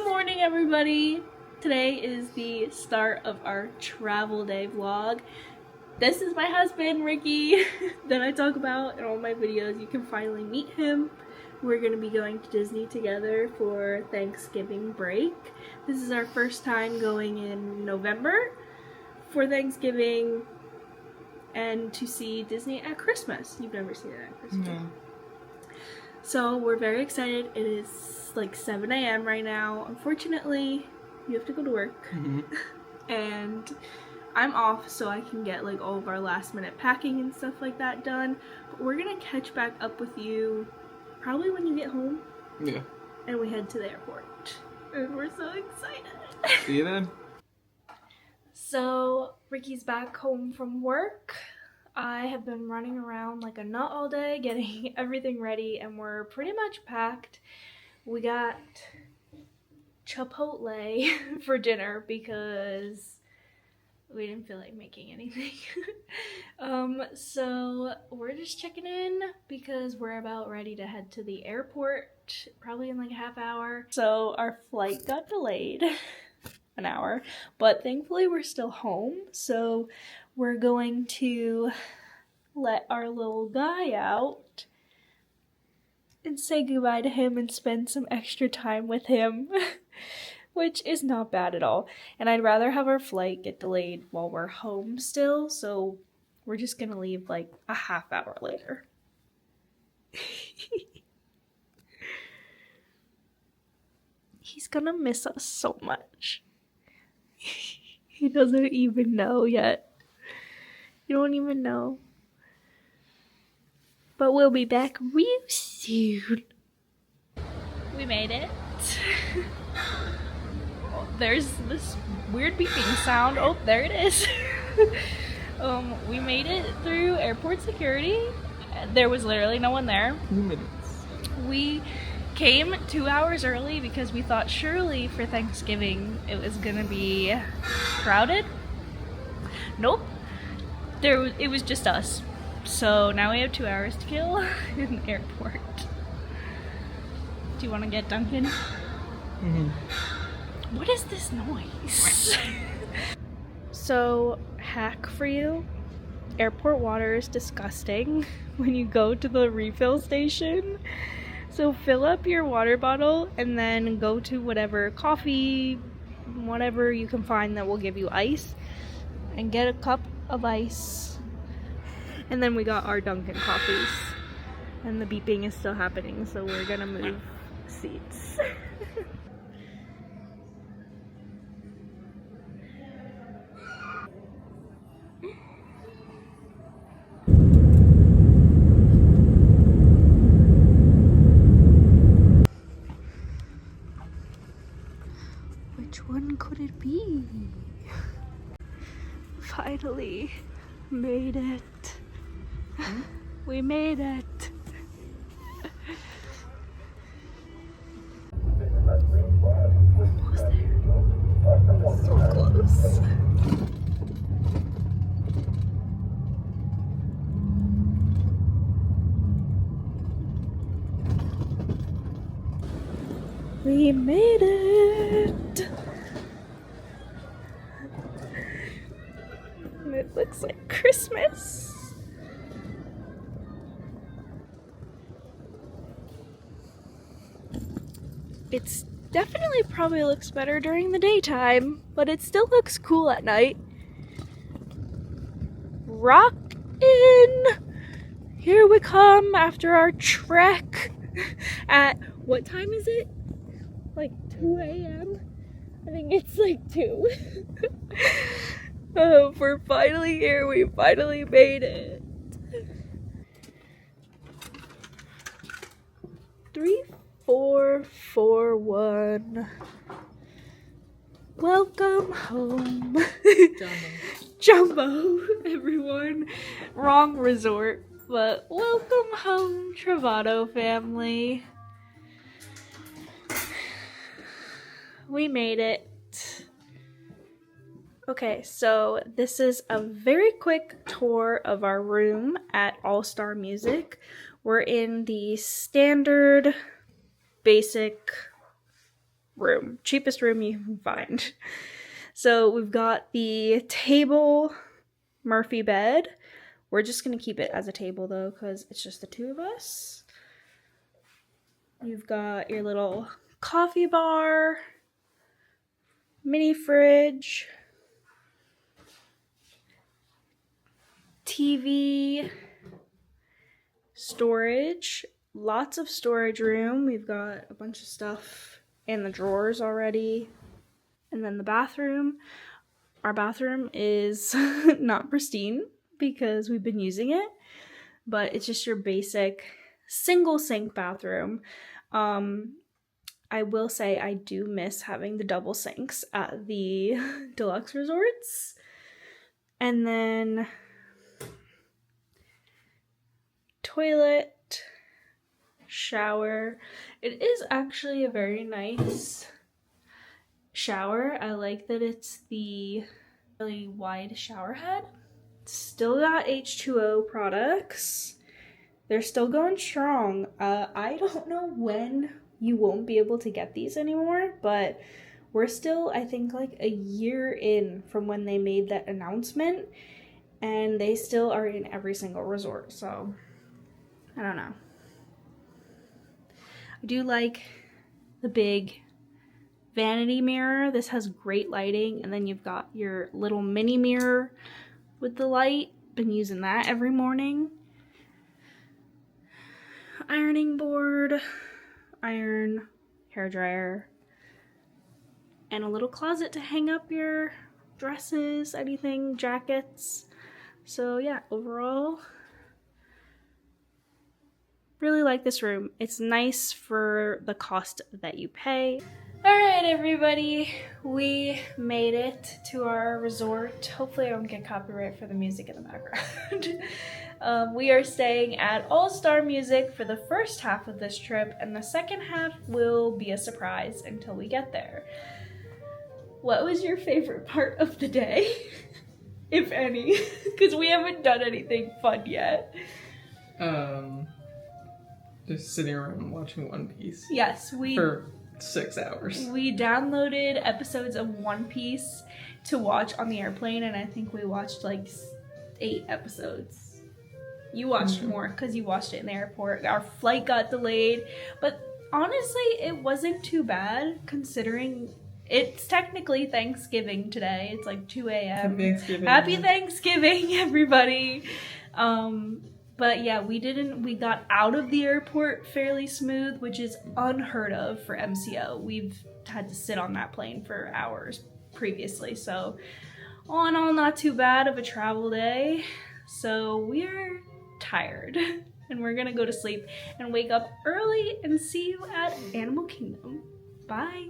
Good morning, everybody. Today is the start of our travel day vlog. This is my husband, Ricky, that I talk about in all my videos. You can finally meet him. We're gonna be going to Disney together for Thanksgiving break. This is our first time going in November for Thanksgiving and to see Disney at Christmas. You've never seen it at Christmas. No. So we're very excited. It is like 7 a.m. right now. Unfortunately, you have to go to work. And I'm off so I can get like all of our last minute packing and stuff like that done. But we're gonna catch back up with you probably when you get home. Yeah. And we head to the airport. And we're so excited. See you then. So Ricky's back home from work. I have been running around like a nut all day getting everything ready, and we're pretty much packed. We got Chipotle for dinner because we didn't feel like making anything. So we're just checking in because we're about ready to head to the airport probably in like a half hour. So our flight got delayed an hour, but thankfully we're still home. So we're going to let our little guy out and say goodbye to him and spend some extra time with him, which is not bad at all. And I'd rather have our flight get delayed while we're home still, so we're just gonna leave like a half hour later. He's gonna miss us so much. He doesn't even know yet. You don't even know. But we'll be back real soon. We made it. Oh, there's this weird beeping sound. Oh, there it is. We made it through airport security. There was literally no one there. 2 minutes. We came 2 hours early because we thought surely for Thanksgiving it was gonna be crowded. Nope. It was just us. So now we have 2 hours to kill in the airport. Do you want to get Duncan? What is this noise? So, hack for you. Airport water is disgusting when you go to the refill station. So fill up your water bottle and then go to whatever coffee, whatever you can find that will give you ice, and get a cup of ice. And then we got our Dunkin' coffees. And the beeping is still happening, so we're gonna move seats. Which one could it be? Finally made it. We made it. Almost there. So close. We made it. And it looks like Christmas. It's definitely probably looks better during the daytime, but it still looks cool at night. Rock in! Here we come after our trek at, what time is it? Like 2 a.m.? I think it's like 2. Oh, we're finally here. We finally made it. 3441. Welcome home. Jumbo, everyone. Wrong resort, but welcome home, Travato family. We made it. Okay, so this is a very quick tour of our room at All Star Music. We're in the standard, basic room. Cheapest room you can find. So we've got the table Murphy bed. We're just gonna keep it as a table though, because it's just the two of us. You've got your little coffee bar, mini fridge, TV, storage, lots of storage room. We've got a bunch of stuff in the drawers already. And then the bathroom. Our bathroom is not pristine because we've been using it, but it's just your basic single sink bathroom. I will say I do miss having the double sinks at the deluxe resorts. And then toilet, shower. It is actually a very nice shower. I like that it's the really wide shower head. Still got H2O products. They're still going strong. I don't know when you won't be able to get these anymore, but we're still, I think, like a year in from when they made that announcement, and they still are in every single resort, so I don't know. I do like the big vanity mirror. This has great lighting, and then you've got your little mini mirror with the light. Been using that every morning. Ironing board, iron, hair dryer, and a little closet to hang up your dresses, anything, jackets. So yeah, overall, really like this room. It's nice for the cost that you pay. All right, everybody, we made it to our resort. Hopefully I don't get copyright for the music in the background. We are staying at All Star Music for the first half of this trip, and the second half will be a surprise until we get there. What was your favorite part of the day, if any? Because we haven't done anything fun yet. Just sitting around watching One Piece. Yes, for 6 hours. We downloaded episodes of One Piece to watch on the airplane, and I think we watched like 8 episodes. You watched more because you watched it in the airport. Our flight got delayed, but honestly, it wasn't too bad considering it's technically Thanksgiving today. It's like 2 a.m. Happy Thanksgiving, everybody. But yeah, we got out of the airport fairly smooth, which is unheard of for MCO. We've had to sit on that plane for hours previously. So all in all, not too bad of a travel day. So we're tired and we're gonna go to sleep and wake up early and see you at Animal Kingdom. Bye.